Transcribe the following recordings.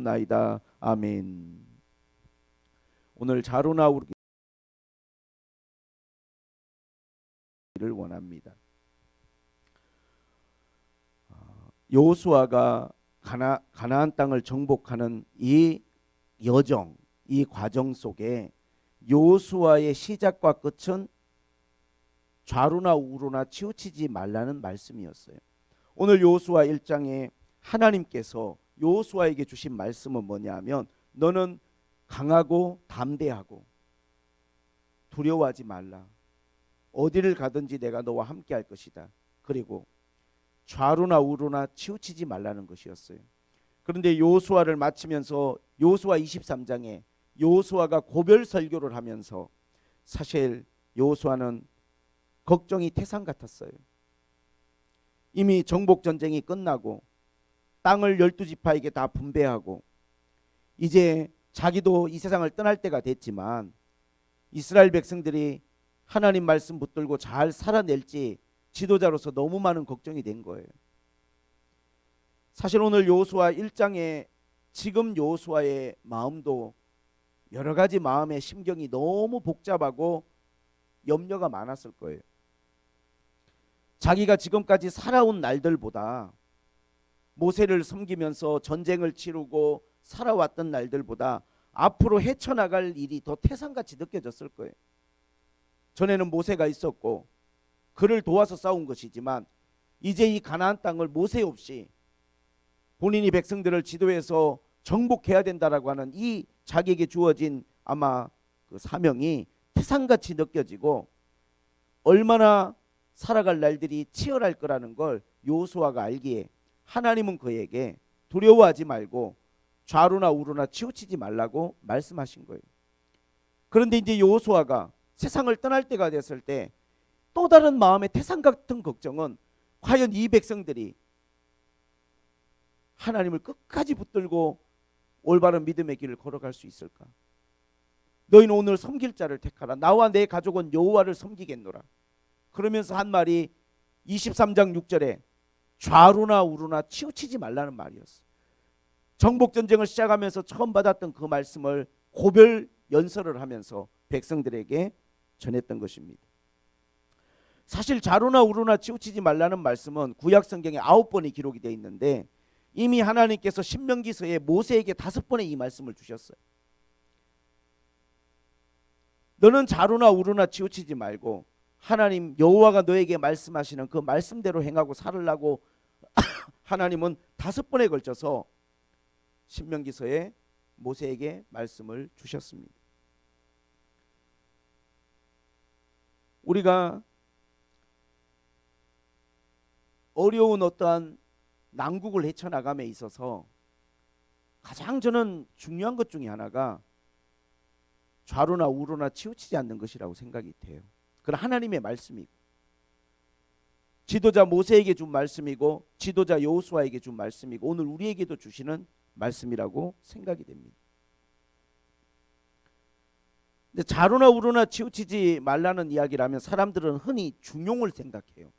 기도하옵나이다. 아멘. 오늘 자로나 우르기를 원합니다. 여호수아가 가나안 땅을 정복하는 이 여정, 이 과정 속에 여호수아의 시작과 끝은 좌로나 우로나 치우치지 말라는 말씀이었어요. 오늘 여호수아 1장에 하나님께서 여호수아에게 주신 말씀은 뭐냐면, 너는 강하고 담대하고 두려워하지 말라. 어디를 가든지 내가 너와 함께 할 것이다. 그리고 좌로나 우로나 치우치지 말라는 것이었어요. 그런데 여호수아를 마치면서 여호수아 23장에 여호수아가 고별 설교를 하면서 사실 여호수아는 걱정이 태산 같았어요. 이미 정복 전쟁이 끝나고 땅을 12지파에게 다 분배하고 이제 자기도 이 세상을 떠날 때가 됐지만 이스라엘 백성들이 하나님 말씀 붙들고 잘 살아낼지 지도자로서 너무 많은 걱정이 된 거예요. 사실 오늘 여호수아 1장에 지금 여호수아의 마음도 여러 가지 마음의 심경이 너무 복잡하고 염려가 많았을 거예요. 자기가 지금까지 살아온 날들보다, 모세를 섬기면서 전쟁을 치르고 살아왔던 날들보다 앞으로 헤쳐나갈 일이 더 태산같이 느껴졌을 거예요. 전에는 모세가 있었고 그를 도와서 싸운 것이지만 이제 이 가나안 땅을 모세 없이 본인이 백성들을 지도해서 정복해야 된다라고 하는 이 자기에게 주어진 아마 그 사명이 태산같이 느껴지고 얼마나 살아갈 날들이 치열할 거라는 걸 여호수아가 알기에 하나님은 그에게 두려워하지 말고 좌로나 우로나 치우치지 말라고 말씀하신 거예요. 그런데 이제 여호수아가 세상을 떠날 때가 됐을 때 또 다른 마음의 태산 같은 걱정은, 과연 이 백성들이 하나님을 끝까지 붙들고 올바른 믿음의 길을 걸어갈 수 있을까? 너희는 오늘 섬길 자를 택하라. 나와 내 가족은 여호와를 섬기겠노라. 그러면서 한 말이 23장 6절에 좌로나 우로나 치우치지 말라는 말이었어요. 정복전쟁을 시작하면서 처음 받았던 그 말씀을 고별 연설을 하면서 백성들에게 전했던 것입니다. 사실 좌로나 우로나 치우치지 말라는 말씀은 구약 성경에 9번이 기록이 되어 있는데 이미 하나님께서 신명기서에 모세에게 5번의 이 말씀을 주셨어요. 너는 좌로나 우로나 치우치지 말고 하나님 여호와가 너에게 말씀하시는 그 말씀대로 행하고 살으려고 하나님은 5번에 걸쳐서 신명기서에 모세에게 말씀을 주셨습니다. 우리가 어려운 어떠한 난국을 헤쳐나감에 있어서 가장 저는 중요한 것 중에 하나가 좌로나 우로나 치우치지 않는 것이라고 생각이 돼요. 그건 하나님의 말씀이고 지도자 모세에게 준 말씀이고 지도자 여호수아에게 준 말씀이고 오늘 우리에게도 주시는 말씀이라고 생각이 됩니다. 근데 좌로나 우로나 치우치지 말라는 이야기라면 사람들은 흔히 중용을 생각해요.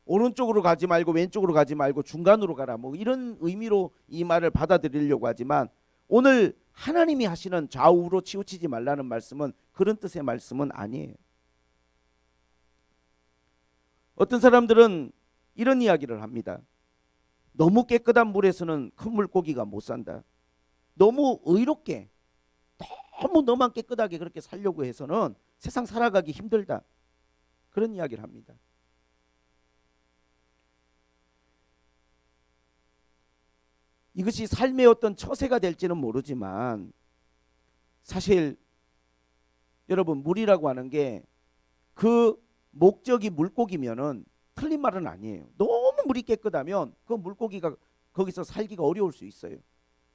오른쪽으로 가지 말고 왼쪽으로 가지 말고 중간으로 가라, 뭐 이런 의미로 이 말을 받아들이려고 하지만 오늘 하나님이 하시는 좌우로 치우치지 말라는 말씀은 그런 뜻의 말씀은 아니에요. 어떤 사람들은 이런 이야기를 합니다. 너무 깨끗한 물에서는 큰 물고기가 못 산다. 너무 의롭게 너무 너만 깨끗하게 그렇게 살려고 해서는 세상 살아가기 힘들다. 그런 이야기를 합니다. 이것이 삶의 어떤 처세가 될지는 모르지만 사실 여러분 물이라고 하는 게 그 목적이 물고기면은 틀린 말은 아니에요. 너무 물이 깨끗하면 그 물고기가 거기서 살기가 어려울 수 있어요.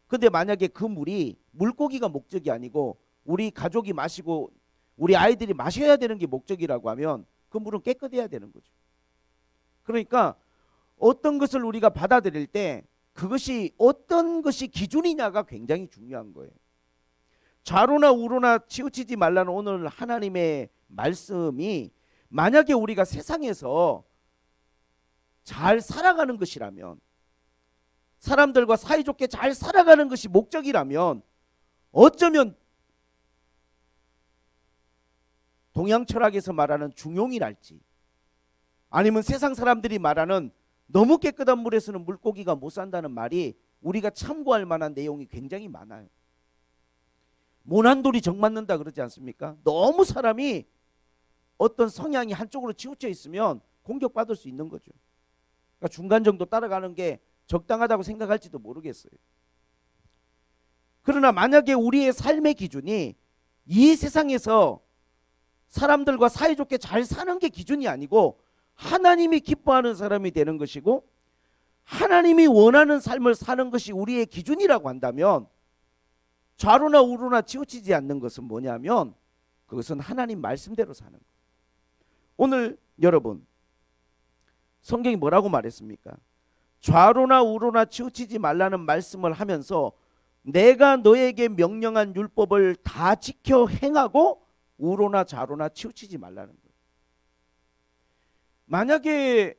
근데 만약에 그 물이 물고기가 목적이 아니고 우리 가족이 마시고 우리 아이들이 마셔야 되는 게 목적이라고 하면 그 물은 깨끗해야 되는 거죠. 그러니까 어떤 것을 우리가 받아들일 때 그것이 어떤 것이 기준이냐가 굉장히 중요한 거예요. 좌로나 우로나 치우치지 말라는 오늘 하나님의 말씀이 만약에 우리가 세상에서 잘 살아가는 것이라면 사람들과 사이좋게 잘 살아가는 것이 목적이라면 어쩌면 동양 철학에서 말하는 중용이랄지 아니면 세상 사람들이 말하는 너무 깨끗한 물에서는 물고기가 못 산다는 말이 우리가 참고할 만한 내용이 굉장히 많아요. 모난돌이 정 맞는다 그러지 않습니까? 너무 사람이 어떤 성향이 한쪽으로 치우쳐 있으면 공격받을 수 있는 거죠. 그러니까 중간 정도 따라가는 게 적당하다고 생각할지도 모르겠어요. 그러나 만약에 우리의 삶의 기준이 이 세상에서 사람들과 사이좋게 잘 사는 게 기준이 아니고 하나님이 기뻐하는 사람이 되는 것이고 하나님이 원하는 삶을 사는 것이 우리의 기준이라고 한다면 좌로나 우로나 치우치지 않는 것은 뭐냐면 그것은 하나님 말씀대로 사는 거예요. 오늘 여러분 성경이 뭐라고 말했습니까? 좌로나 우로나 치우치지 말라는 말씀을 하면서 내가 너에게 명령한 율법을 다 지켜 행하고 우로나 좌로나 치우치지 말라는 거예요. 만약에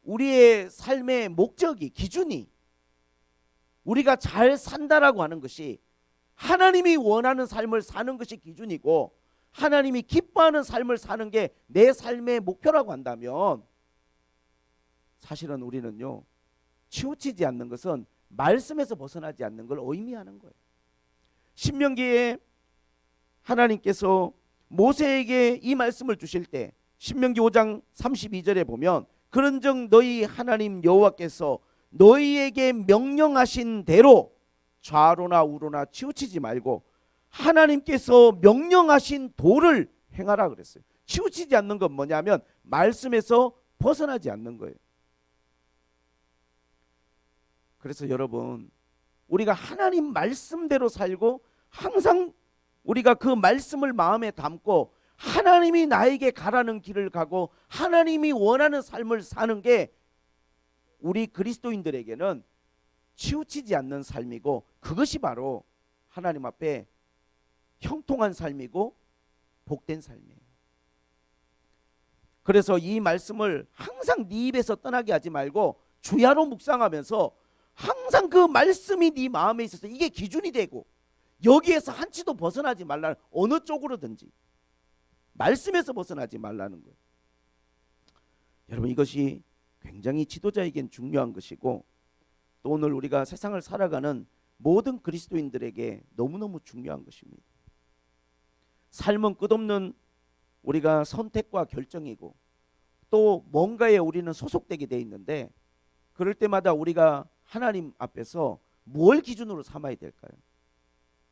우리의 삶의 목적이 기준이 우리가 잘 산다라고 하는 것이 하나님이 원하는 삶을 사는 것이 기준이고 하나님이 기뻐하는 삶을 사는 게 내 삶의 목표라고 한다면 사실은 우리는요 치우치지 않는 것은 말씀에서 벗어나지 않는 걸 의미하는 거예요. 신명기에 하나님께서 모세에게 이 말씀을 주실 때 신명기 5장 32절에 보면 그런즉 너희 하나님 여호와께서 너희에게 명령하신 대로 좌로나 우로나 치우치지 말고 하나님께서 명령하신 도를 행하라 그랬어요. 치우치지 않는 건 뭐냐면 말씀에서 벗어나지 않는 거예요. 그래서 여러분 우리가 하나님 말씀대로 살고 항상 우리가 그 말씀을 마음에 담고 하나님이 나에게 가라는 길을 가고 하나님이 원하는 삶을 사는 게 우리 그리스도인들에게는 치우치지 않는 삶이고 그것이 바로 하나님 앞에 형통한 삶이고 복된 삶이에요. 그래서 이 말씀을 항상 네 입에서 떠나게 하지 말고 주야로 묵상하면서 항상 그 말씀이 네 마음에 있어서 이게 기준이 되고 여기에서 한치도 벗어나지 말라는 어느 쪽으로든지 말씀에서 벗어나지 말라는 거예요. 여러분 이것이 굉장히 지도자에겐 중요한 것이고 또 오늘 우리가 세상을 살아가는 모든 그리스도인들에게 너무너무 중요한 것입니다. 삶은 끝없는 우리가 선택과 결정이고 또 뭔가에 우리는 소속되게 돼 있는데 그럴 때마다 우리가 하나님 앞에서 뭘 기준으로 삼아야 될까요?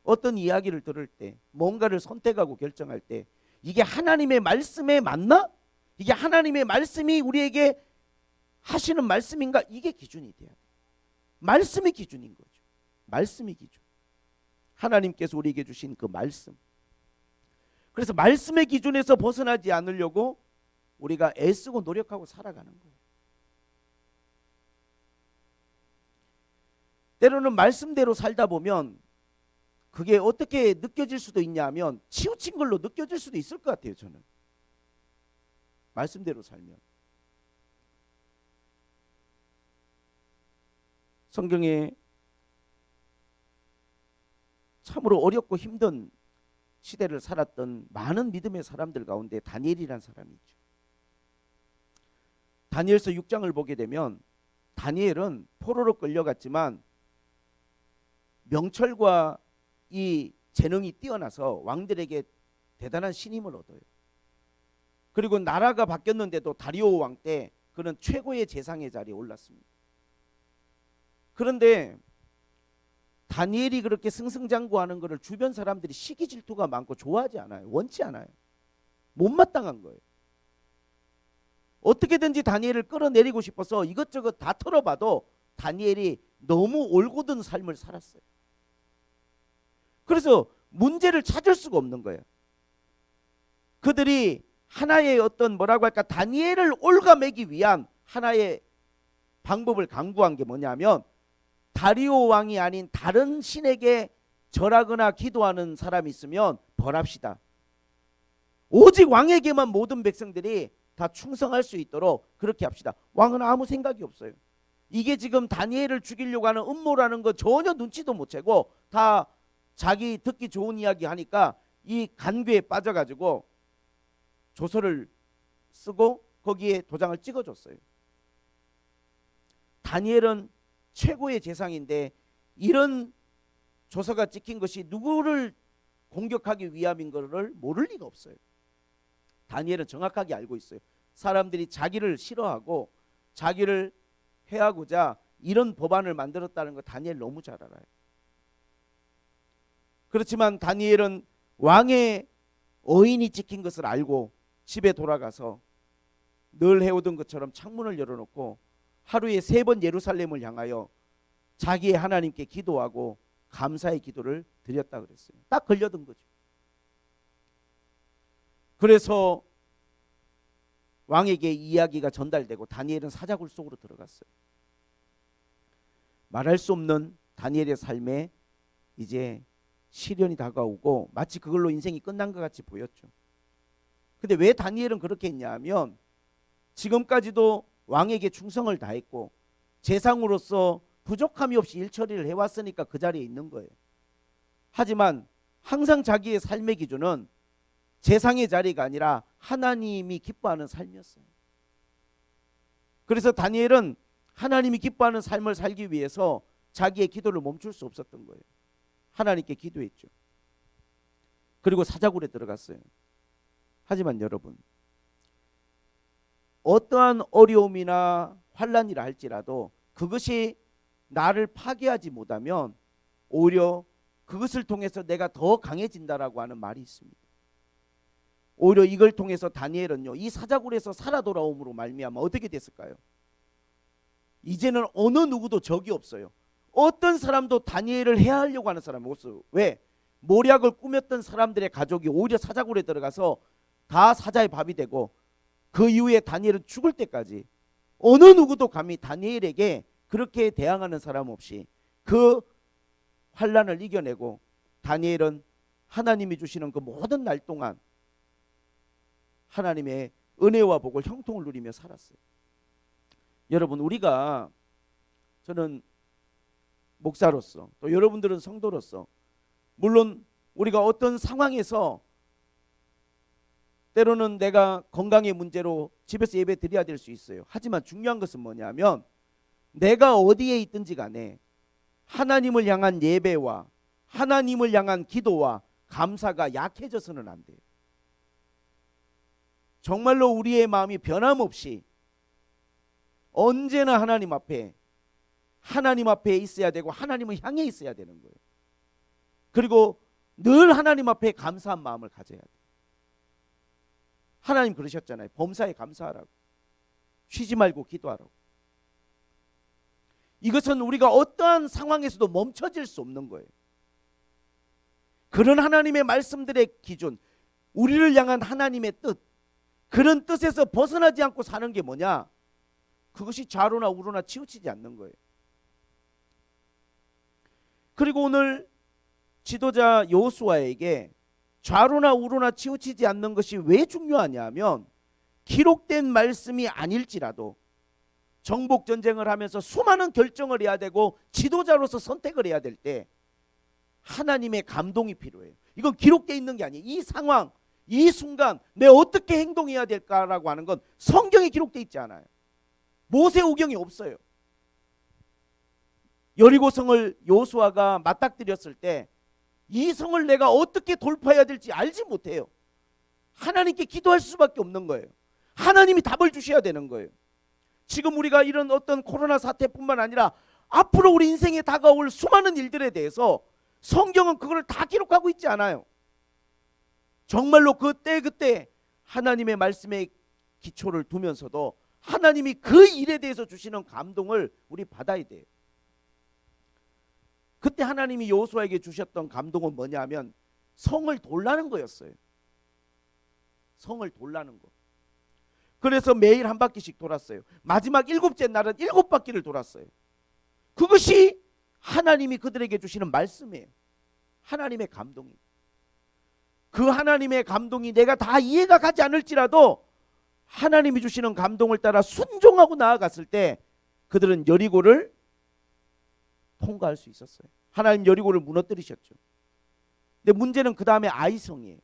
어떤 이야기를 들을 때 뭔가를 선택하고 결정할 때 이게 하나님의 말씀에 맞나? 이게 하나님의 말씀이 우리에게 하시는 말씀인가? 이게 기준이 돼야 돼요. 말씀이 기준인 거죠. 말씀이 기준. 하나님께서 우리에게 주신 그 말씀. 그래서 말씀의 기준에서 벗어나지 않으려고 우리가 애쓰고 노력하고 살아가는 거예요. 때로는 말씀대로 살다 보면 그게 어떻게 느껴질 수도 있냐면 치우친 걸로 느껴질 수도 있을 것 같아요. 저는 말씀대로 살면 성경에 참으로 어렵고 힘든 시대를 살았던 많은 믿음의 사람들 가운데 다니엘이라는 사람이 있죠. 다니엘서 6장을 보게 되면 다니엘은 포로로 끌려갔지만 명철과 이 재능이 뛰어나서 왕들에게 대단한 신임을 얻어요. 그리고 나라가 바뀌었는데도 다리오 왕 때 그는 최고의 재상의 자리에 올랐습니다. 그런데 다니엘이 그렇게 승승장구하는 것을 주변 사람들이 시기 질투가 많고 좋아하지 않아요. 원치 않아요. 못마땅한 거예요. 어떻게든지 다니엘을 끌어내리고 싶어서 이것저것 다 털어봐도 다니엘이 너무 올곧은 삶을 살았어요. 그래서 문제를 찾을 수가 없는 거예요. 그들이 하나의 어떤 뭐라고 할까 다니엘을 올가매기 위한 하나의 방법을 강구한 게 뭐냐면 다리오 왕이 아닌 다른 신에게 절하거나 기도하는 사람이 있으면 벌합시다. 오직 왕에게만 모든 백성들이 다 충성할 수 있도록 그렇게 합시다. 왕은 아무 생각이 없어요. 이게 지금 다니엘을 죽이려고 하는 음모라는 거 전혀 눈치도 못 채고 다 자기 듣기 좋은 이야기 하니까 이 간괴에 빠져가지고 조서를 쓰고 거기에 도장을 찍어줬어요. 다니엘은 최고의 재상인데 이런 조서가 찍힌 것이 누구를 공격하기 위함인 것을 모를 리가 없어요. 다니엘은 정확하게 알고 있어요. 사람들이 자기를 싫어하고 자기를 해하고자 이런 법안을 만들었다는 거 다니엘 너무 잘 알아요. 그렇지만 다니엘은 왕의 어인이 찍힌 것을 알고 집에 돌아가서 늘 해오던 것처럼 창문을 열어놓고 하루에 3번 예루살렘을 향하여 자기의 하나님께 기도하고 감사의 기도를 드렸다 그랬어요. 딱 걸려든 거죠. 그래서 왕에게 이야기가 전달되고 다니엘은 사자굴 속으로 들어갔어요. 말할 수 없는 다니엘의 삶에 이제 시련이 다가오고 마치 그걸로 인생이 끝난 것 같이 보였죠. 근데 왜 다니엘은 그렇게 했냐 하면 지금까지도 왕에게 충성을 다했고 재상으로서 부족함이 없이 일처리를 해왔으니까 그 자리에 있는 거예요. 하지만 항상 자기의 삶의 기준은 재상의 자리가 아니라 하나님이 기뻐하는 삶이었어요. 그래서 다니엘은 하나님이 기뻐하는 삶을 살기 위해서 자기의 기도를 멈출 수 없었던 거예요. 하나님께 기도했죠. 그리고 사자굴에 들어갔어요. 하지만 여러분, 어떠한 어려움이나 환난이라 할지라도 그것이 나를 파괴하지 못하면 오히려 그것을 통해서 내가 더 강해진다라고 하는 말이 있습니다. 오히려 이걸 통해서 다니엘은요, 이 사자굴에서 살아 돌아옴으로 말미암아 어떻게 됐을까요? 이제는 어느 누구도 적이 없어요. 어떤 사람도 다니엘을 해하려고 하는 사람이 없어요. 왜? 모략을 꾸몄던 사람들의 가족이 오히려 사자굴에 들어가서 다 사자의 밥이 되고 그 이후에 다니엘은 죽을 때까지 어느 누구도 감히 다니엘에게 그렇게 대항하는 사람 없이 그 환난을 이겨내고 다니엘은 하나님이 주시는 그 모든 날 동안 하나님의 은혜와 복을 형통을 누리며 살았어요. 여러분, 우리가, 저는 목사로서 또 여러분들은 성도로서 물론 우리가 어떤 상황에서 때로는 내가 건강의 문제로 집에서 예배 드려야 될 수 있어요. 하지만 중요한 것은 뭐냐면 내가 어디에 있든지 간에 하나님을 향한 예배와 하나님을 향한 기도와 감사가 약해져서는 안 돼요. 정말로 우리의 마음이 변함없이 언제나 하나님 앞에 있어야 되고 하나님을 향해 있어야 되는 거예요. 그리고 늘 하나님 앞에 감사한 마음을 가져야 돼요. 하나님 그러셨잖아요. 범사에 감사하라고. 쉬지 말고 기도하라고. 이것은 우리가 어떠한 상황에서도 멈춰질 수 없는 거예요. 그런 하나님의 말씀들의 기준, 우리를 향한 하나님의 뜻, 그런 뜻에서 벗어나지 않고 사는 게 뭐냐? 그것이 좌로나 우로나 치우치지 않는 거예요. 그리고 오늘 지도자 여호수아에게 좌로나 우로나 치우치지 않는 것이 왜 중요하냐 하면 기록된 말씀이 아닐지라도 정복 전쟁을 하면서 수많은 결정을 해야 되고 지도자로서 선택을 해야 될 때 하나님의 감동이 필요해요. 이건 기록되어 있는 게 아니에요. 이 상황, 이 순간 내가 어떻게 행동해야 될까라고 하는 건 성경에 기록되어 있지 않아요. 모세오경이 없어요. 여리고성을 여호수아가 맞닥뜨렸을 때 이 성을 내가 어떻게 돌파해야 될지 알지 못해요. 하나님께 기도할 수밖에 없는 거예요. 하나님이 답을 주셔야 되는 거예요. 지금 우리가 이런 어떤 코로나 사태뿐만 아니라 앞으로 우리 인생에 다가올 수많은 일들에 대해서 성경은 그걸 다 기록하고 있지 않아요. 정말로 그때 하나님의 말씀에 기초를 두면서도 하나님이 그 일에 대해서 주시는 감동을 우리 받아야 돼요. 그때 하나님이 여호수아에게 주셨던 감동은 뭐냐면 성을 돌라는 거였어요. 성을 돌라는 거. 그래서 매일 한 바퀴씩 돌았어요. 마지막 7째 날은 7바퀴를 돌았어요. 그것이 하나님이 그들에게 주시는 말씀이에요. 하나님의 감동이. 그 하나님의 감동이 내가 다 이해가 가지 않을지라도 하나님이 주시는 감동을 따라 순종하고 나아갔을 때 그들은 여리고를 통과할 수 있었어요. 하나님 여리고를 무너뜨리셨죠. 근데 문제는 그 다음에 아이성이에요.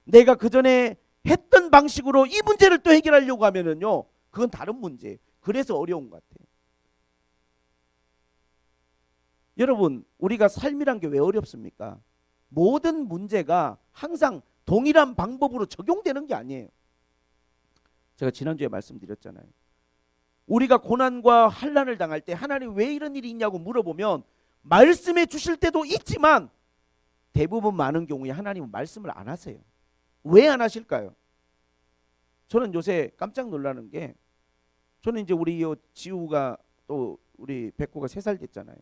내가 그 전에 했던 방식으로 이 문제를 또 해결하려고 하면은요, 그건 다른 문제예요. 그래서 어려운 것 같아요. 여러분, 우리가 삶이란 게 왜 어렵습니까? 모든 문제가 항상 동일한 방법으로 적용되는 게 아니에요. 제가 지난주에 말씀드렸잖아요. 우리가 고난과 환난을 당할 때 하나님 왜 이런 일이 있냐고 물어보면 말씀해 주실 때도 있지만 대부분 많은 경우에 하나님은 말씀을 안 하세요. 왜 안 하실까요? 저는 요새 깜짝 놀라는 게, 저는 이제 우리 지우가 또 우리 백호가 3살 됐잖아요.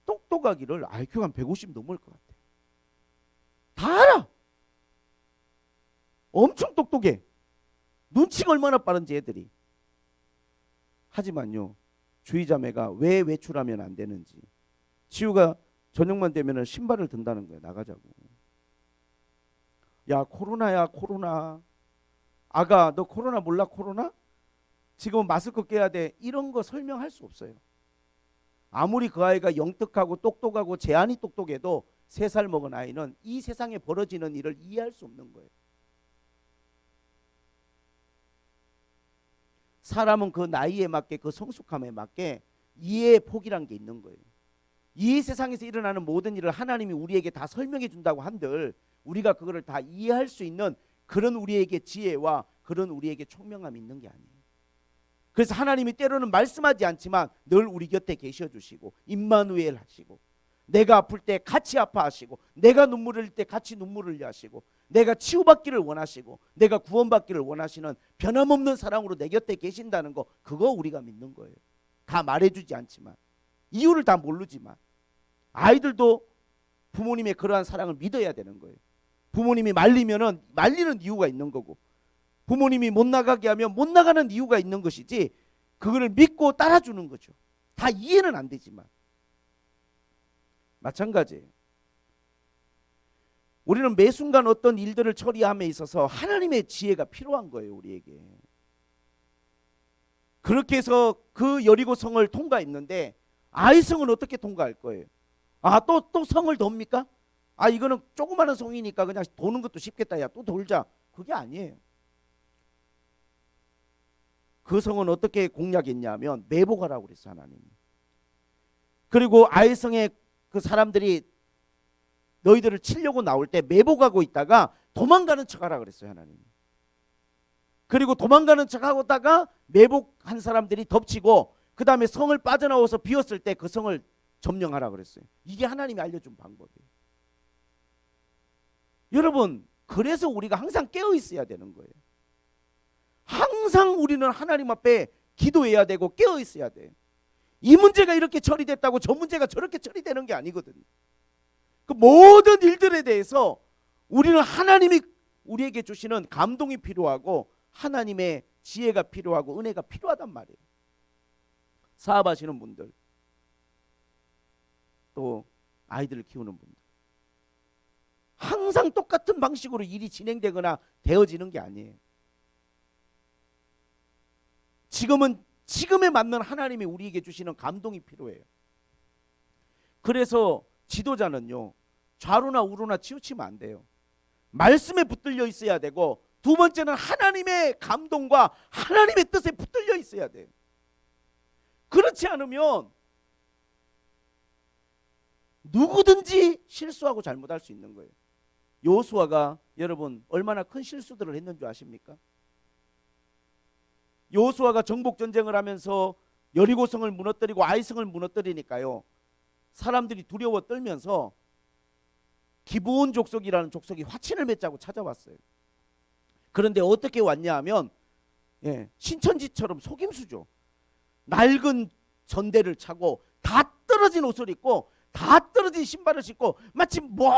똑똑하기를 IQ가 한 150 넘을 것 같아요. 다 알아. 엄청 똑똑해. 눈치가 얼마나 빠른지 애들이. 하지만요, 주희 자매가 왜 외출하면 안 되는지, 지우가 저녁만 되면 신발을 든다는 거예요. 나가자고. 야, 코로나야 코로나. 아가, 너 코로나 몰라? 코로나? 지금은 마스크 껴야 돼. 이런 거 설명할 수 없어요. 아무리 그 아이가 영특하고 똑똑하고 재안이 똑똑해도 3살 먹은 아이는 이 세상에 벌어지는 일을 이해할 수 없는 거예요. 사람은 그 나이에 맞게, 그 성숙함에 맞게 이해의 폭이란 게 있는 거예요. 이 세상에서 일어나는 모든 일을 하나님이 우리에게 다 설명해 준다고 한들 우리가 그거를 다 이해할 수 있는 그런 우리에게 지혜와 그런 우리에게 총명함이 있는 게 아니에요. 그래서 하나님이 때로는 말씀하지 않지만 늘 우리 곁에 계셔 주시고 임마누엘 하시고, 내가 아플 때 같이 아파하시고, 내가 눈물을 흘릴 때 같이 눈물을 흘려 하시고, 내가 치유받기를 원하시고, 내가 구원받기를 원하시는 변함없는 사랑으로 내 곁에 계신다는 거, 그거 우리가 믿는 거예요. 다 말해주지 않지만, 이유를 다 모르지만. 아이들도 부모님의 그러한 사랑을 믿어야 되는 거예요. 부모님이 말리면은 말리는 이유가 있는 거고, 부모님이 못 나가게 하면 못 나가는 이유가 있는 것이지, 그거를 믿고 따라주는 거죠. 다 이해는 안 되지만. 마찬가지예요. 우리는 매 순간 어떤 일들을 처리함에 있어서 하나님의 지혜가 필요한 거예요. 우리에게. 그렇게 해서 그 여리고성을 통과했는데 아이성은 어떻게 통과할 거예요? 아, 또 성을 돕니까? 아, 이거는 조그마한 성이니까 그냥 도는 것도 쉽겠다. 야, 또 돌자. 그게 아니에요. 그 성은 어떻게 공략했냐면 매복하라고 그랬어요. 하나님이. 그리고 아이성의 그 사람들이 너희들을 치려고 나올 때 매복하고 있다가 도망가는 척하라 그랬어요. 하나님이. 그리고 도망가는 척하고 있다가 매복한 사람들이 덮치고 그 다음에 성을 빠져나와서 비었을 때 그 성을 점령하라 그랬어요. 이게 하나님이 알려준 방법이에요. 여러분, 그래서 우리가 항상 깨어 있어야 되는 거예요. 항상 우리는 하나님 앞에 기도해야 되고 깨어 있어야 돼요. 이 문제가 이렇게 처리됐다고 저 문제가 저렇게 처리되는 게 아니거든요. 그 모든 일들에 대해서 우리는 하나님이 우리에게 주시는 감동이 필요하고 하나님의 지혜가 필요하고 은혜가 필요하단 말이에요. 사업하시는 분들, 또 아이들을 키우는 분들, 항상 똑같은 방식으로 일이 진행되거나 되어지는 게 아니에요. 지금은 지금에 맞는 하나님이 우리에게 주시는 감동이 필요해요. 그래서 지도자는요, 좌로나 우로나 치우치면 안 돼요. 말씀에 붙들려 있어야 되고, 두 번째는 하나님의 감동과 하나님의 뜻에 붙들려 있어야 돼요. 그렇지 않으면 누구든지 실수하고 잘못할 수 있는 거예요. 여호수아가 여러분 얼마나 큰 실수들을 했는 줄 아십니까? 여호수아가 정복 전쟁을 하면서 여리고성을 무너뜨리고 아이성을 무너뜨리니까요, 사람들이 두려워 떨면서 기브온 족속이라는 족속이 화친을 맺자고 찾아왔어요. 그런데 어떻게 왔냐 하면 신천지처럼 속임수죠. 낡은 전대를 차고 다 떨어진 옷을 입고 다 떨어진 신발을 신고 마치 먼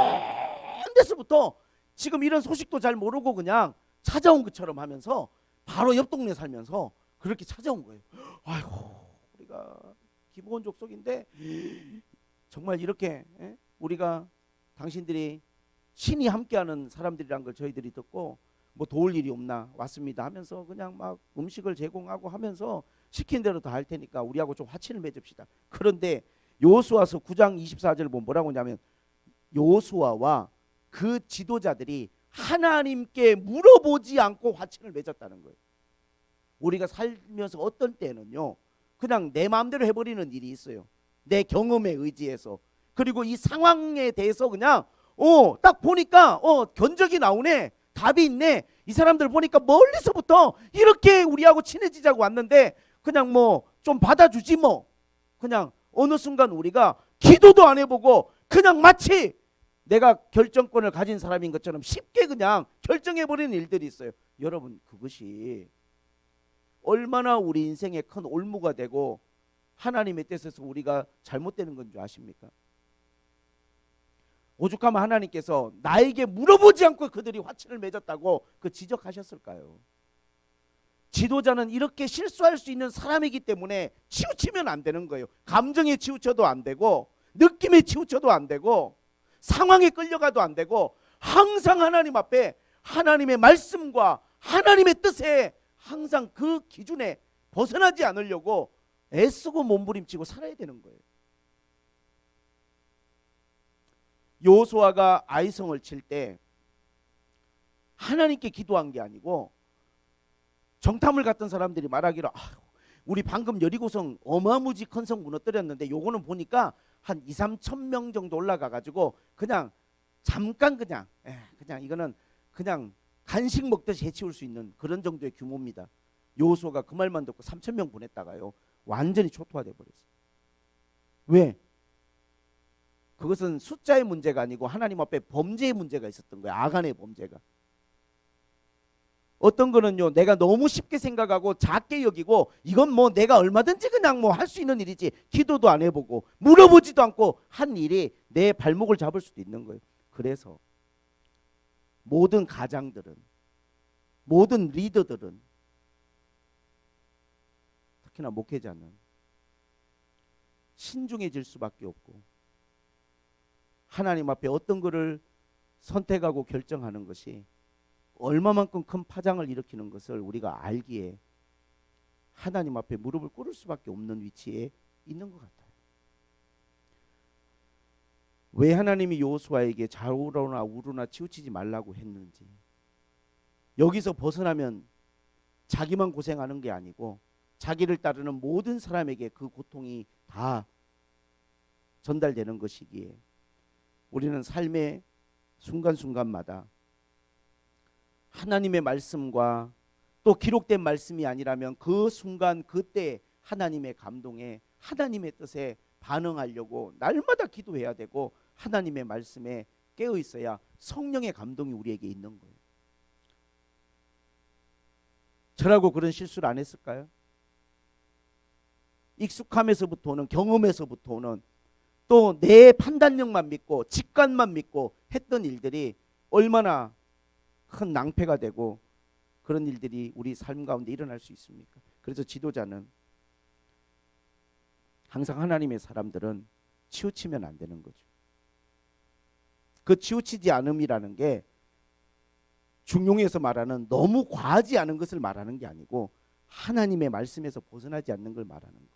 데서부터 지금 이런 소식도 잘 모르고 그냥 찾아온 것처럼 하면서 바로 옆 동네 살면서 그렇게 찾아온 거예요. 아이고, 우리가 기브온 족속인데 정말 이렇게 우리가 당신들이 신이 함께하는 사람들이란 걸 저희들이 듣고 뭐 도울 일이 없나 왔습니다 하면서 그냥 막 음식을 제공하고 하면서 시킨 대로 다 할 테니까 우리하고 좀 화친을 맺읍시다. 그런데 여호수아서 9장 24절 보면 뭐라고 하냐면 여호수아와 그 지도자들이 하나님께 물어보지 않고 화친을 맺었다는 거예요. 우리가 살면서 어떤 때는요 그냥 내 마음대로 해버리는 일이 있어요. 내 경험에 의지해서. 그리고 이 상황에 대해서 그냥 딱 보니까 견적이 나오네, 답이 있네, 이 사람들 보니까 멀리서부터 이렇게 우리하고 친해지자고 왔는데 그냥 뭐 좀 받아주지 뭐. 그냥 어느 순간 우리가 기도도 안 해보고 그냥 마치 내가 결정권을 가진 사람인 것처럼 쉽게 그냥 결정해버리는 일들이 있어요. 여러분, 그것이 얼마나 우리 인생에 큰 올무가 되고 하나님의 뜻에서 우리가 잘못되는 건 줄 아십니까? 오죽하면 하나님께서 나에게 물어보지 않고 그들이 화친을 맺었다고 지적하셨을까요? 지도자는 이렇게 실수할 수 있는 사람이기 때문에 치우치면 안 되는 거예요. 감정에 치우쳐도 안 되고, 느낌에 치우쳐도 안 되고, 상황에 끌려가도 안 되고, 항상 하나님 앞에 하나님의 말씀과 하나님의 뜻에 항상 그 기준에 벗어나지 않으려고 애쓰고 몸부림치고 살아야 되는 거예요. 여호수아가 아이성을 칠 때 하나님께 기도한 게 아니고 정탐을 갔던 사람들이 말하기로 우리 방금 여리고성 어마무지 큰 성 무너뜨렸는데 요거는 보니까 한 2, 3천 명 정도 올라가 가지고 그냥 잠깐 그냥 이거는 그냥 간식 먹듯이 해치울 수 있는 그런 정도의 규모입니다. 여호수아가 그 말만 듣고 3천 명 보냈다가요 완전히 초토화돼 버렸어요. 왜? 그것은 숫자의 문제가 아니고 하나님 앞에 범죄의 문제가 있었던 거예요. 아간의 범죄가. 어떤 거는요 내가 너무 쉽게 생각하고 작게 여기고 이건 뭐 내가 얼마든지 그냥 뭐 할 수 있는 일이지, 기도도 안 해보고 물어보지도 않고 한 일이 내 발목을 잡을 수도 있는 거예요. 그래서 모든 가장들은, 모든 리더들은, 특히나 목회자는 신중해질 수밖에 없고 하나님 앞에 어떤 것을 선택하고 결정하는 것이 얼마만큼 큰 파장을 일으키는 것을 우리가 알기에 하나님 앞에 무릎을 꿇을 수밖에 없는 위치에 있는 것 같아요. 왜 하나님이 여호수아에게 좌우로나 우로나 치우치지 말라고 했는지, 여기서 벗어나면 자기만 고생하는 게 아니고 자기를 따르는 모든 사람에게 그 고통이 다 전달되는 것이기에 우리는 삶의 순간순간마다 하나님의 말씀과 또 기록된 말씀이 아니라면 그 순간 그때 하나님의 감동에, 하나님의 뜻에 반응하려고 날마다 기도해야 되고 하나님의 말씀에 깨어 있어야 성령의 감동이 우리에게 있는 거예요. 저라고 그런 실수를 안 했을까요? 익숙함에서부터 오는, 경험에서부터 오는, 또 내 판단력만 믿고 직관만 믿고 했던 일들이 얼마나 큰 낭패가 되고 그런 일들이 우리 삶 가운데 일어날 수 있습니까? 그래서 지도자는 항상 하나님의 사람들은 치우치면 안 되는 거죠. 그 치우치지 않음이라는 게 중용에서 말하는 너무 과하지 않은 것을 말하는 게 아니고 하나님의 말씀에서 벗어나지 않는 걸 말하는 거예요.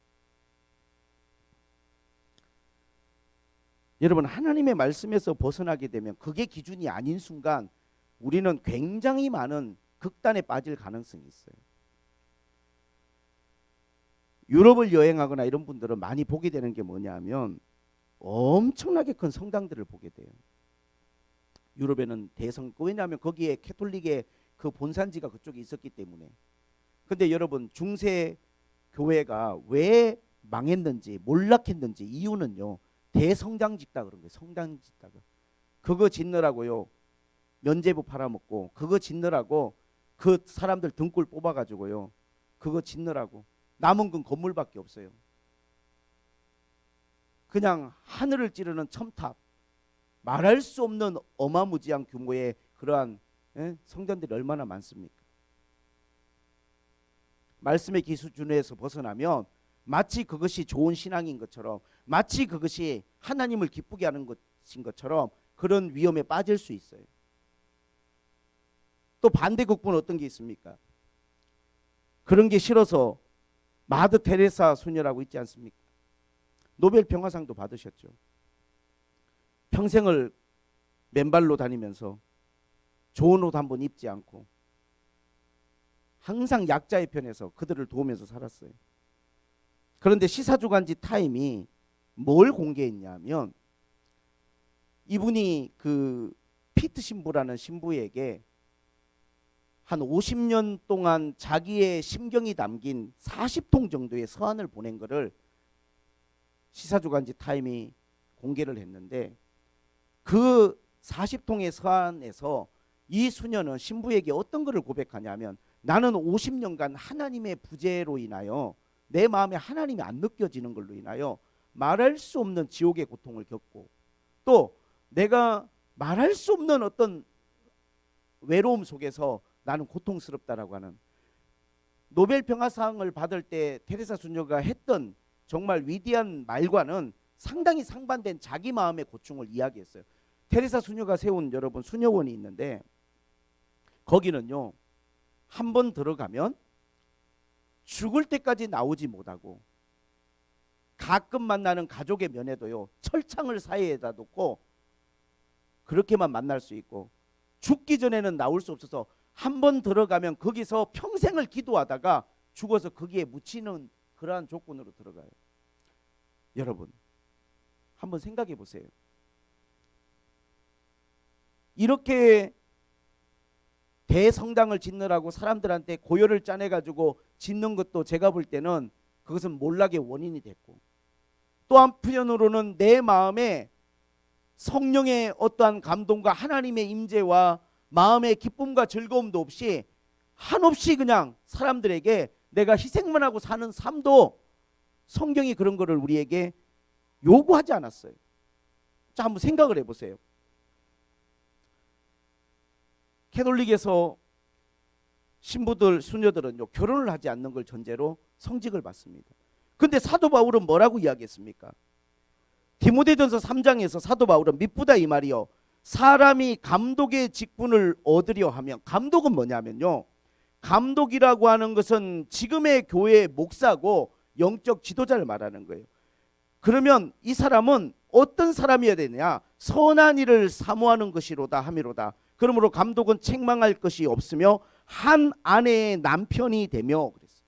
여러분, 하나님의 말씀에서 벗어나게 되면 그게 기준이 아닌 순간 우리는 굉장히 많은 극단에 빠질 가능성이 있어요. 유럽을 여행하거나 이런 분들은 많이 보게 되는 게 뭐냐면 엄청나게 큰 성당들을 보게 돼요. 유럽에는 왜냐하면 거기에 캐톨릭의 그 본산지가 그쪽에 있었기 때문에. 근데 여러분, 중세 교회가 왜 망했는지 몰락했는지 이유는요 대성당 짓다 그런 거예요. 성당 짓다가 그거 짓느라고요 면제부 팔아먹고, 그거 짓느라고 그 사람들 등골 뽑아가지고요 그거 짓느라고 남은 건 건물밖에 없어요. 그냥 하늘을 찌르는 첨탑, 말할 수 없는 어마무지한 규모의 그러한 성전들이 얼마나 많습니까? 말씀의 기준에서 벗어나면 마치 그것이 좋은 신앙인 것처럼, 마치 그것이 하나님을 기쁘게 하는 것인 것처럼 그런 위험에 빠질 수 있어요. 또 반대극부는 어떤 게 있습니까? 그런 게 싫어서 마더 테레사 수녀라고 있지 않습니까? 노벨 평화상도 받으셨죠. 평생을 맨발로 다니면서 좋은 옷 한 번 입지 않고 항상 약자의 편에서 그들을 도우면서 살았어요. 그런데 시사주간지 타임이 뭘 공개했냐면 이분이 그 피트 신부라는 신부에게 한 50년 동안 자기의 심경이 담긴 40통 정도의 서한을 보낸 것을 시사주간지 타임이 공개를 했는데 그 40통의 서한에서 이 수녀는 신부에게 어떤 것을 고백하냐면 나는 50년간 하나님의 부재로 인하여 내 마음에 하나님이 안 느껴지는 걸로 인하여 말할 수 없는 지옥의 고통을 겪고 또 내가 말할 수 없는 어떤 외로움 속에서 나는 고통스럽다라고 하는 노벨 평화상을 받을 때 테레사 수녀가 했던 정말 위대한 말과는 상당히 상반된 자기 마음의 고충을 이야기했어요. 테레사 수녀가 세운 여러분 수녀원이 있는데 거기는요 한 번 들어가면 죽을 때까지 나오지 못하고 가끔 만나는 가족의 면회도요 철창을 사이에다 놓고 그렇게만 만날 수 있고 죽기 전에는 나올 수 없어서 한 번 들어가면 거기서 평생을 기도하다가 죽어서 거기에 묻히는 그러한 조건으로 들어가요. 여러분 한번 생각해 보세요. 이렇게 대성당을 짓느라고 사람들한테 고열을 짜내가지고 짓는 것도 제가 볼 때는 그것은 몰락의 원인이 됐고 또 한편으로는 내 마음에 성령의 어떠한 감동과 하나님의 임재와 마음의 기쁨과 즐거움도 없이 한없이 그냥 사람들에게 내가 희생만 하고 사는 삶도 성경이 그런 거를 우리에게 요구하지 않았어요. 자, 한번 생각을 해보세요. 캐톨릭에서 신부들, 수녀들은요 결혼을 하지 않는 걸 전제로 성직을 받습니다. 근데 사도 바울은 뭐라고 이야기했습니까? 디모데전서 3장에서 사도 바울은 미쁘다 이 말이요 사람이 감독의 직분을 얻으려 하면 감독은 뭐냐면요 감독이라고 하는 것은 지금의 교회의 목사고 영적 지도자를 말하는 거예요. 그러면 이 사람은 어떤 사람이어야 되느냐 선한 일을 사모하는 것이로다 함이로다. 그러므로 감독은 책망할 것이 없으며 한 아내의 남편이 되며 그랬어요.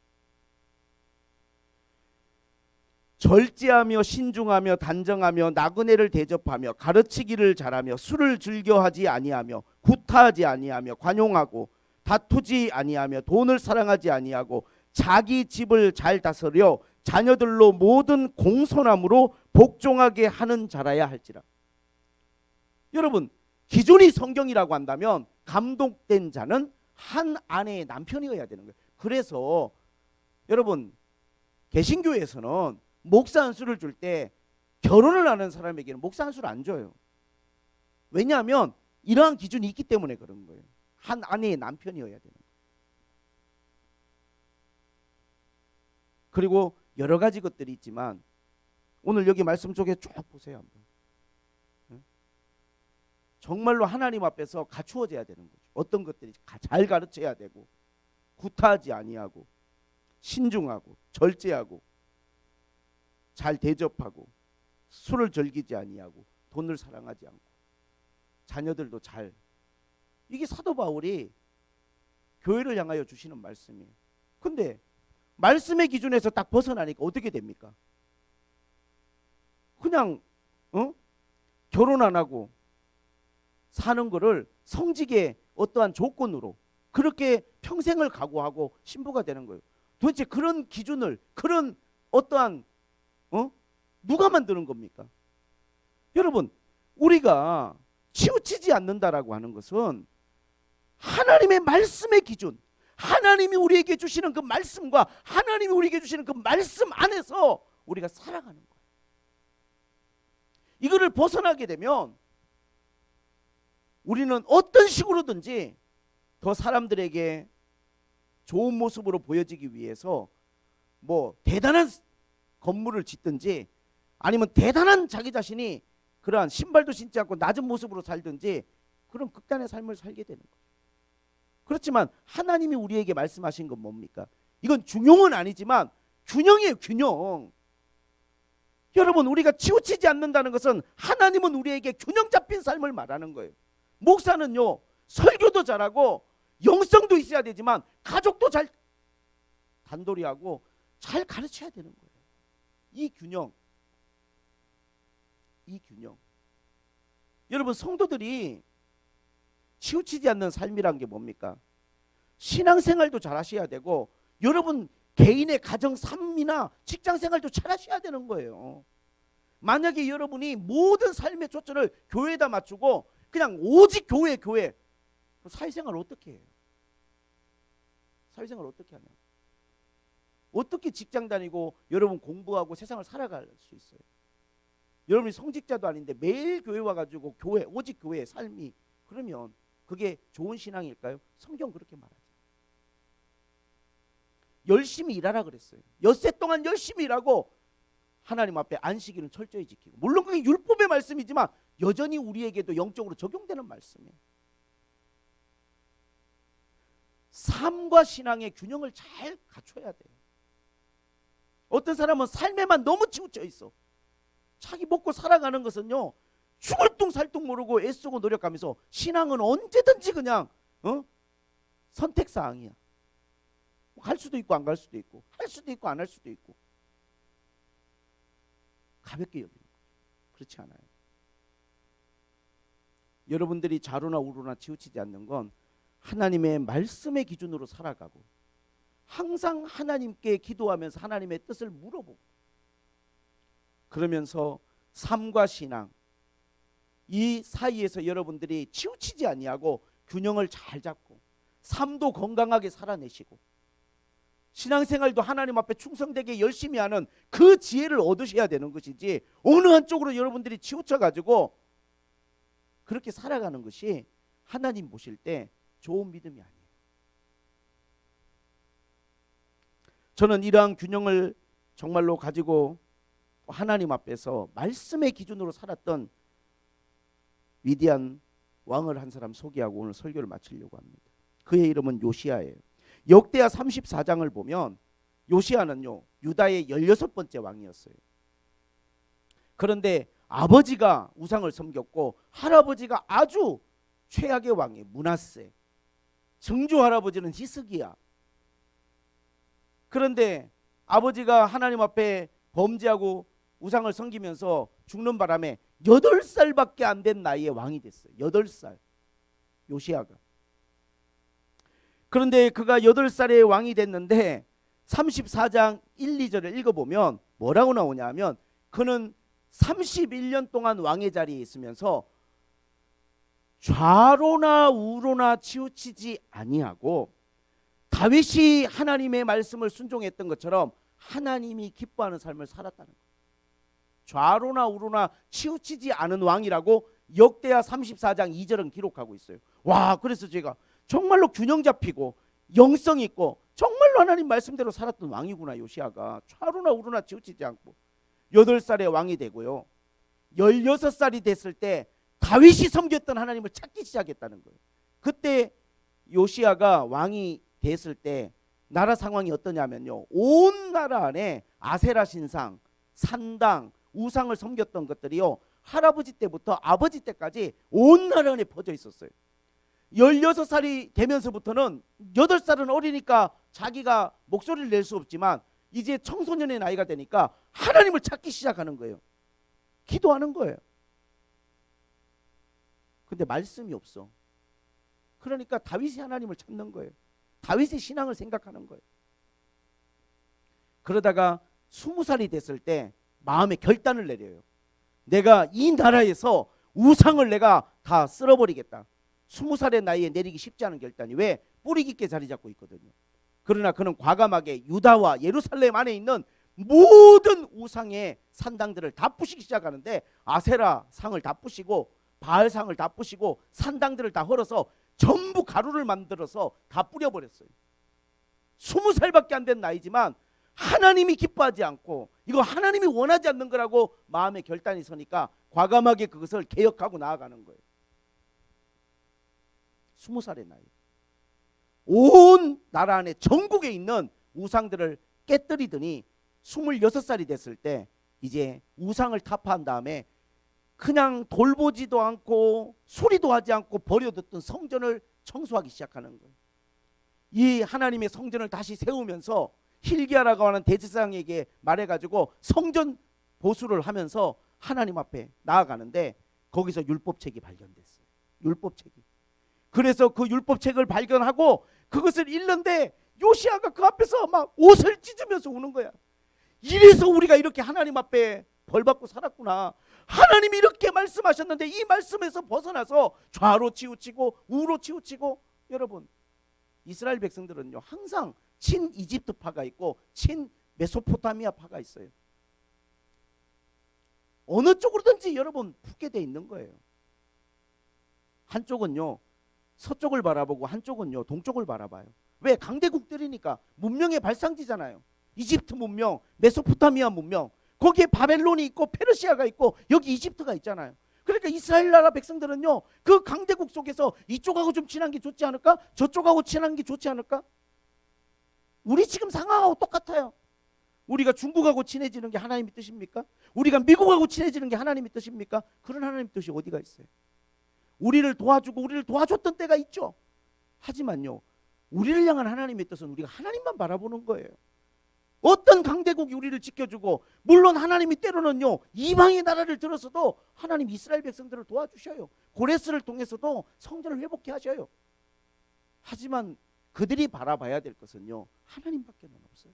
절제하며 신중하며 단정하며 나그네를 대접하며 가르치기를 잘하며 술을 즐겨하지 아니하며 구타하지 아니하며 관용하고 다투지 아니하며 돈을 사랑하지 아니하고 자기 집을 잘 다스려 자녀들로 모든 공손함으로 복종하게 하는 자라야 할지라. 여러분 기존이 성경이라고 한다면 감독된 자는 한 아내의 남편이어야 되는 거예요. 그래서 여러분 개신교에서는 목사 안수를 줄 때 결혼을 하는 사람에게는 목사 안수를 안 줘요. 왜냐하면 이러한 기준이 있기 때문에 그런 거예요. 한 아내의 남편이어야 되는 거예요. 그리고 여러 가지 것들이 있지만 오늘 여기 말씀 속에 쭉 보세요 한번. 정말로 하나님 앞에서 갖추어져야 되는 거죠. 어떤 것들이 잘 가르쳐야 되고 구타하지 아니하고 신중하고 절제하고 잘 대접하고 술을 즐기지 아니하고 돈을 사랑하지 않고 자녀들도 잘. 이게 사도 바울이 교회를 향하여 주시는 말씀이에요. 근데 말씀의 기준에서 딱 벗어나니까 어떻게 됩니까? 그냥 결혼 안 하고 사는 거를 성직의 어떠한 조건으로 그렇게 평생을 각오하고 신부가 되는 거예요. 도대체 그런 기준을 그런 어떠한 누가 만드는 겁니까? 여러분 우리가 치우치지 않는다라고 하는 것은 하나님의 말씀의 기준 하나님이 우리에게 주시는 그 말씀과 하나님이 우리에게 주시는 그 말씀 안에서 우리가 살아가는 거예요. 이거를 벗어나게 되면 우리는 어떤 식으로든지 더 사람들에게 좋은 모습으로 보여지기 위해서 뭐 대단한 건물을 짓든지 아니면 대단한 자기 자신이 그러한 신발도 신지 않고 낮은 모습으로 살든지 그런 극단의 삶을 살게 되는 거죠. 그렇지만 하나님이 우리에게 말씀하신 건 뭡니까? 이건 중용은 아니지만 균형이에요, 균형. 여러분, 우리가 치우치지 않는다는 것은 하나님은 우리에게 균형 잡힌 삶을 말하는 거예요. 목사는요, 설교도 잘하고 영성도 있어야 되지만 가족도 잘 단돌이하고 잘 가르쳐야 되는 거예요. 이 균형. 여러분, 성도들이 치우치지 않는 삶이란 게 뭡니까? 신앙생활도 잘 하셔야 되고 여러분 개인의 가정 삶이나 직장생활도 잘 하셔야 되는 거예요. 만약에 여러분이 모든 삶의 초점을 교회에다 맞추고 그냥 오직 교회 사회생활 어떻게 해요? 사회생활 어떻게 하냐? 어떻게 직장 다니고 여러분 공부하고 세상을 살아갈 수 있어요? 여러분이 성직자도 아닌데 매일 교회 와가지고 오직 교회 삶이, 그러면 그게 좋은 신앙일까요? 성경 그렇게 말하죠. 열심히 일하라 그랬어요. 엿새 동안 열심히 일하고 하나님 앞에 안식일은 철저히 지키고. 물론 그게 율법의 말씀이지만 여전히 우리에게도 영적으로 적용되는 말씀이에요. 삶과 신앙의 균형을 잘 갖춰야 돼요. 어떤 사람은 삶에만 너무 치우쳐 있어. 자기 먹고 살아가는 것은요, 죽을 둥 살 둥 모르고 애쓰고 노력하면서 신앙은 언제든지 그냥 선택사항이야. 갈 수도 있고 안 갈 수도 있고, 할 수도 있고 안 할 수도 있고. 가볍게 여기는 거죠. 그렇지 않아요. 여러분들이 좌로나 우로나 치우치지 않는 건 하나님의 말씀의 기준으로 살아가고 항상 하나님께 기도하면서 하나님의 뜻을 물어보고, 그러면서 삶과 신앙 이 사이에서 여러분들이 치우치지 아니하고 균형을 잘 잡고 삶도 건강하게 살아내시고 신앙생활도 하나님 앞에 충성되게 열심히 하는 그 지혜를 얻으셔야 되는 것이지, 어느 한쪽으로 여러분들이 치우쳐가지고 그렇게 살아가는 것이 하나님 보실 때 좋은 믿음이 아니에요. 저는 이러한 균형을 정말로 가지고 하나님 앞에서 말씀의 기준으로 살았던 위대한 왕을 한 사람 소개하고 오늘 설교를 마치려고 합니다. 그의 이름은 요시야예요. 역대하 34장을 보면 요시야는요, 유다의 16번째 왕이었어요. 그런데 아버지가 우상을 섬겼고 할아버지가 아주 최악의 왕이에요. 므낫세. 증조 할아버지는 히스기야. 그런데 아버지가 하나님 앞에 범죄하고 우상을 섬기면서 죽는 바람에 8살밖에 안 된 나이에 왕이 됐어요. 8살. 요시야가. 그런데 그가 8살에 왕이 됐는데 34장 1, 2절을 읽어보면 뭐라고 나오냐 하면, 그는 31년 동안 왕의 자리에 있으면서 좌로나 우로나 치우치지 아니하고 다윗이 하나님의 말씀을 순종했던 것처럼 하나님이 기뻐하는 삶을 살았다는 거예요. 좌로나 우로나 치우치지 않은 왕이라고 역대하 34장 2절은 기록하고 있어요. 와, 그래서 제가 정말로 균형 잡히고 영성 있고 정말로 하나님 말씀대로 살았던 왕이구나, 요시야가. 좌로나 우로나 치우치지 않고 8살에 왕이 되고요, 16살이 됐을 때 다윗이 섬겼던 하나님을 찾기 시작했다는 거예요. 그때 요시야가 왕이 됐을 때 나라 상황이 어떠냐면요, 온 나라 안에 아세라 신상, 산당, 우상을 섬겼던 것들이요, 할아버지 때부터 아버지 때까지 온 나라 안에 퍼져 있었어요. 16살이 되면서부터는 8살은 어리니까 자기가 목소리를 낼 수 없지만 이제 청소년의 나이가 되니까 하나님을 찾기 시작하는 거예요. 기도하는 거예요. 근데 말씀이 없어. 그러니까 다윗이 하나님을 찾는 거예요. 다윗의 신앙을 생각하는 거예요. 그러다가 20살이 됐을 때 마음에 결단을 내려요. 내가 이 나라에서 우상을 내가 다 쓸어버리겠다. 20살의 나이에 내리기 쉽지 않은 결단이, 왜? 뿌리 깊게 자리 잡고 있거든요. 그러나 그는 과감하게 유다와 예루살렘 안에 있는 모든 우상의 산당들을 다 부시기 시작하는데, 아세라 상을 다 부시고 바알 상을 다 부시고 산당들을 다 헐어서 전부 가루를 만들어서 다 뿌려버렸어요. 20살밖에 안 된 나이지만 하나님이 기뻐하지 않고 이거 하나님이 원하지 않는 거라고 마음의 결단이 서니까 과감하게 그것을 개혁하고 나아가는 거예요. 20살의 나이. 온 나라 안에 전국에 있는 우상들을 깨뜨리더니 26살이 됐을 때 이제 우상을 타파한 다음에 그냥 돌보지도 않고 수리도 하지 않고 버려뒀던 성전을 청소하기 시작하는 거예요. 이 하나님의 성전을 다시 세우면서 hil기야라고 하는 대제사장에게 말해가지고 성전 보수를 하면서 하나님 앞에 나아가는데 거기서 율법책이 발견됐어요. 율법책이. 그래서 그 율법책을 발견하고 그것을 읽는데 요시야가 그 앞에서 막 옷을 찢으면서 우는 거야. 이래서 우리가 이렇게 하나님 앞에 벌받고 살았구나. 하나님이 이렇게 말씀하셨는데 이 말씀에서 벗어나서 좌로 치우치고 우로 치우치고. 여러분, 이스라엘 백성들은요 항상 친 이집트파가 있고 친 메소포타미아파가 있어요. 어느 쪽으로든지 여러분 붙게 돼 있는 거예요. 한쪽은요 서쪽을 바라보고 한쪽은요 동쪽을 바라봐요. 왜? 강대국들이니까. 문명의 발상지잖아요. 이집트 문명, 메소포타미아 문명, 거기에 바벨론이 있고 페르시아가 있고 여기 이집트가 있잖아요. 그러니까 이스라엘 나라 백성들은요 그 강대국 속에서 이쪽하고 좀 친한 게 좋지 않을까? 저쪽하고 친한 게 좋지 않을까? 우리 지금 상황하고 똑같아요. 우리가 중국하고 친해지는 게 하나님의 뜻입니까? 우리가 미국하고 친해지는 게 하나님의 뜻입니까? 그런 하나님의 뜻이 어디가 있어요? 우리를 도와주고 우리를 도와줬던 때가 있죠. 하지만요 우리를 향한 하나님의 뜻은 우리가 하나님만 바라보는 거예요. 어떤 강대국이 우리를 지켜주고, 물론 하나님이 때로는요 이방의 나라를 들어서도 하나님 이스라엘 백성들을 도와주셔요. 고레스를 통해서도 성전을 회복케 하셔요. 하지만 그들이 바라봐야 될 것은요 하나님밖에 없어요.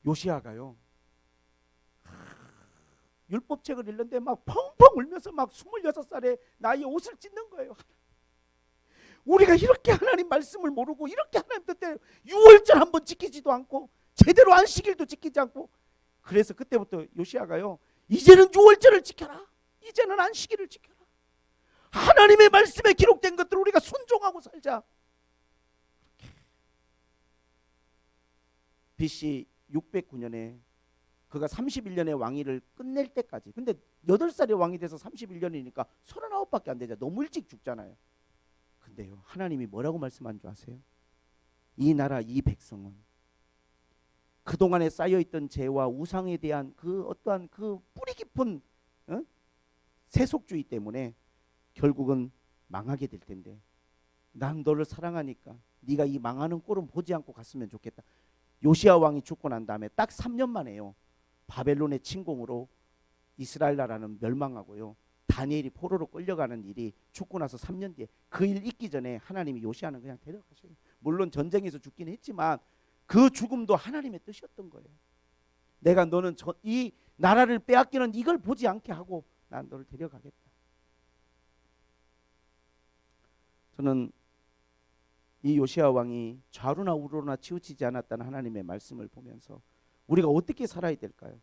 요시야가요 율법책을 읽는데 막 펑펑 울면서 막 26살에 나이에 옷을 찢는 거예요. 우리가 이렇게 하나님 말씀을 모르고 이렇게 하나님 뜻대로 유월절 한번 지키지도 않고 제대로 안식일도 지키지 않고. 그래서 그때부터 요시야가요 이제는 유월절을 지켜라, 이제는 안식일을 지켜라, 하나님의 말씀에 기록된 것들을 우리가 순종하고 살자. BC 609년에 그가 31년의 왕위를 끝낼 때까지, 근데 8살에 왕이 돼서 31년이니까 39밖에 안 되죠. 너무 일찍 죽잖아요. 근데요 하나님이 뭐라고 말씀한 줄 아세요? 이 나라 이 백성은 그동안에 쌓여있던 죄와 우상에 대한 그 어떠한 그 뿌리 깊은 세속주의 때문에 결국은 망하게 될 텐데 난 너를 사랑하니까 네가 이 망하는 꼴은 보지 않고 갔으면 좋겠다. 요시야 왕이 죽고 난 다음에 딱 3년 만에요 바벨론의 침공으로 이스라엘 나라는 멸망하고요 다니엘이 포로로 끌려가는 일이 죽고 나서 3년 뒤에 그 일 있기 전에 하나님이 요시야는 그냥 데려가셔요. 물론 전쟁에서 죽긴 했지만 그 죽음도 하나님의 뜻이었던 거예요. 내가 너는 이 나라를 빼앗기는 이걸 보지 않게 하고 난 너를 데려가겠다. 저는 이 요시야 왕이 좌로나 우로나 치우치지 않았다는 하나님의 말씀을 보면서 우리가 어떻게 살아야 될까요?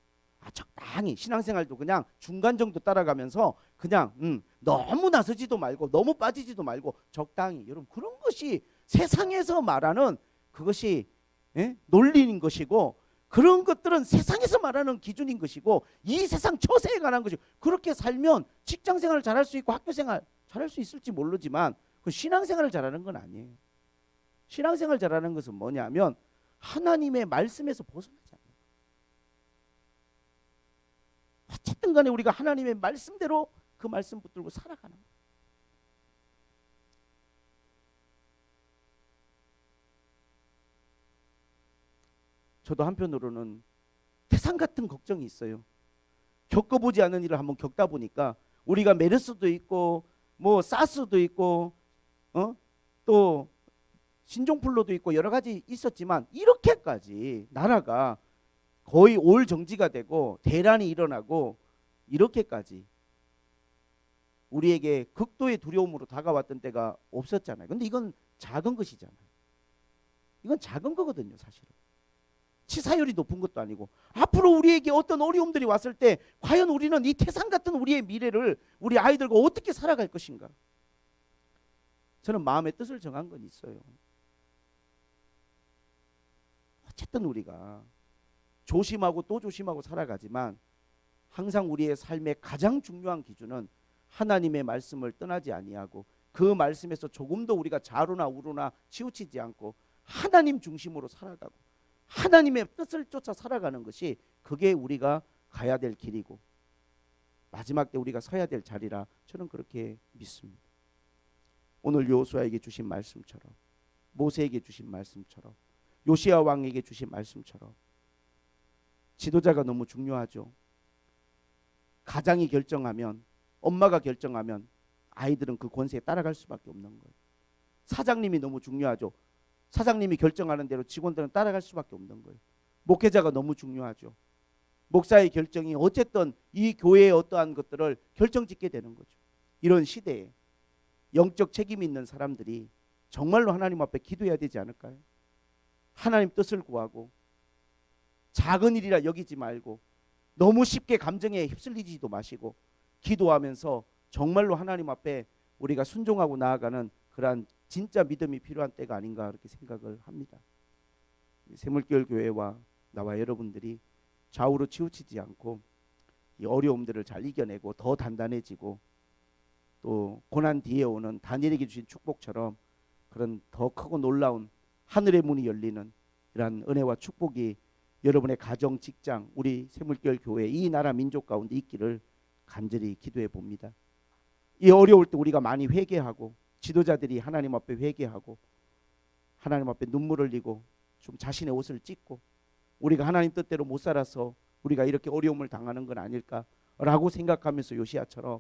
적당히 신앙생활도 그냥 중간 정도 따라가면서 그냥 너무 나서지도 말고 너무 빠지지도 말고 적당히. 여러분 그런 것이 세상에서 말하는 그것이 논리인 것이고, 그런 것들은 세상에서 말하는 기준인 것이고, 이 세상 처세에 관한 것이 그렇게 살면 직장생활을 잘할 수 있고 학교생활 잘할 수 있을지 모르지만 그 신앙생활을 잘하는 건 아니에요. 신앙생활 잘하는 것은 뭐냐면 하나님의 말씀에서 벗어나지 않는 거예요. 어쨌든 간에 우리가 하나님의 말씀대로 그 말씀 붙들고 살아가는 거예요. 저도 한편으로는 태산 같은 걱정이 있어요. 겪어보지 않은 일을 한번 겪다 보니까 우리가 메르스도 있고 뭐 사스도 있고 또 신종플루도 있고 여러 가지 있었지만 이렇게까지 나라가 거의 올 정지가 되고 대란이 일어나고 이렇게까지 우리에게 극도의 두려움으로 다가왔던 때가 없었잖아요. 근데 이건 작은 것이잖아요. 이건 작은 거거든요, 사실은. 치사율이 높은 것도 아니고, 앞으로 우리에게 어떤 어려움들이 왔을 때 과연 우리는 이 태산 같은 우리의 미래를 우리 아이들과 어떻게 살아갈 것인가. 저는 마음의 뜻을 정한 건 있어요. 어쨌든 우리가 조심하고 또 조심하고 살아가지만 항상 우리의 삶의 가장 중요한 기준은 하나님의 말씀을 떠나지 아니하고 그 말씀에서 조금도 우리가 좌로나 우로나 치우치지 않고 하나님 중심으로 살아가고 하나님의 뜻을 쫓아 살아가는 것이 그게 우리가 가야 될 길이고 마지막 때 우리가 서야 될 자리라 저는 그렇게 믿습니다. 오늘 여호수아에게 주신 말씀처럼 모세에게 주신 말씀처럼 요시야 왕에게 주신 말씀처럼 지도자가 너무 중요하죠. 가장이 결정하면 엄마가 결정하면 아이들은 그 권세에 따라갈 수밖에 없는 거예요. 사장님이 너무 중요하죠. 사장님이 결정하는 대로 직원들은 따라갈 수밖에 없는 거예요. 목회자가 너무 중요하죠. 목사의 결정이 어쨌든 이 교회의 어떠한 것들을 결정짓게 되는 거죠. 이런 시대에 영적 책임이 있는 사람들이 정말로 하나님 앞에 기도해야 되지 않을까요? 하나님 뜻을 구하고 작은 일이라 여기지 말고 너무 쉽게 감정에 휩쓸리지도 마시고 기도하면서 정말로 하나님 앞에 우리가 순종하고 나아가는 그러한 진짜 믿음이 필요한 때가 아닌가 그렇게 생각을 합니다. 샘물교회 교회와 나와 여러분들이 좌우로 치우치지 않고 이 어려움들을 잘 이겨내고 더 단단해지고 또 고난 뒤에 오는 다니엘에게 주신 축복처럼 그런 더 크고 놀라운 하늘의 문이 열리는 이러한 은혜와 축복이 여러분의 가정, 직장, 우리 샘물교회 교회 이 나라 민족 가운데 있기를 간절히 기도해 봅니다. 이 어려울 때 우리가 많이 회개하고 지도자들이 하나님 앞에 회개하고 하나님 앞에 눈물을 흘리고 좀 자신의 옷을 찢고 우리가 하나님 뜻대로 못 살아서 우리가 이렇게 어려움을 당하는 건 아닐까라고 생각하면서 요시야처럼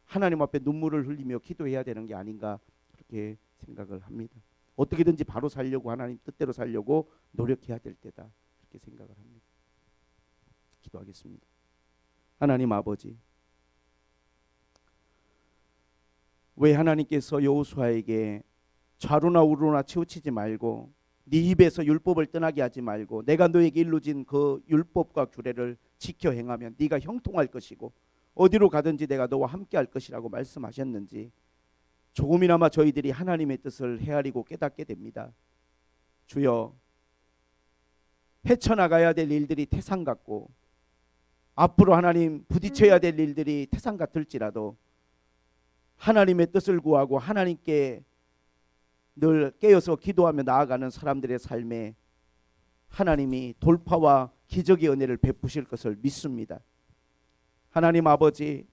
하나님 앞에 눈물을 흘리며 기도해야 되는 게 아닌가 그렇게 생각을 합니다. 어떻게든지 바로 살려고 하나님 뜻대로 살려고 노력해야 될 때다 그렇게 생각을 합니다. 기도하겠습니다. 하나님 아버지, 왜 하나님께서 여호수아에게 좌로나 우로나 치우치지 말고 네 입에서 율법을 떠나게 하지 말고 내가 너에게 일러준 그 율법과 규례를 지켜 행하면 네가 형통할 것이고 어디로 가든지 내가 너와 함께 할 것이라고 말씀하셨는지 조금이나마 저희들이 하나님의 뜻을 헤아리고 깨닫게 됩니다. 주여, 헤쳐나가야 될 일들이 태산 같고 앞으로 하나님 부딪혀야 될 일들이 태산 같을지라도 하나님의 뜻을 구하고 하나님께 늘 깨어서 기도하며 나아가는 사람들의 삶에 하나님이 돌파와 기적의 은혜를 베푸실 것을 믿습니다. 하나님 아버지,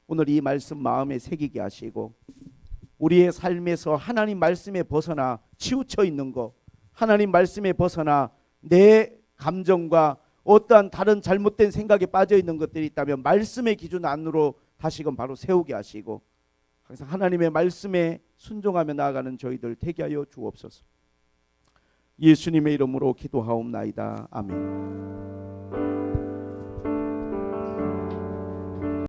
오늘 이 말씀 마음에 새기게 하시고 우리의 삶에서 하나님 말씀에 벗어나 치우쳐 있는 것, 하나님 말씀에 벗어나 내 감정과 어떠한 다른 잘못된 생각에 빠져 있는 것들이 있다면 말씀의 기준 안으로 다시금 바로 세우게 하시고 항상 하나님의 말씀에 순종하며 나아가는 저희들 되게 하여 주옵소서. 예수님의 이름으로 기도하옵나이다. 아멘.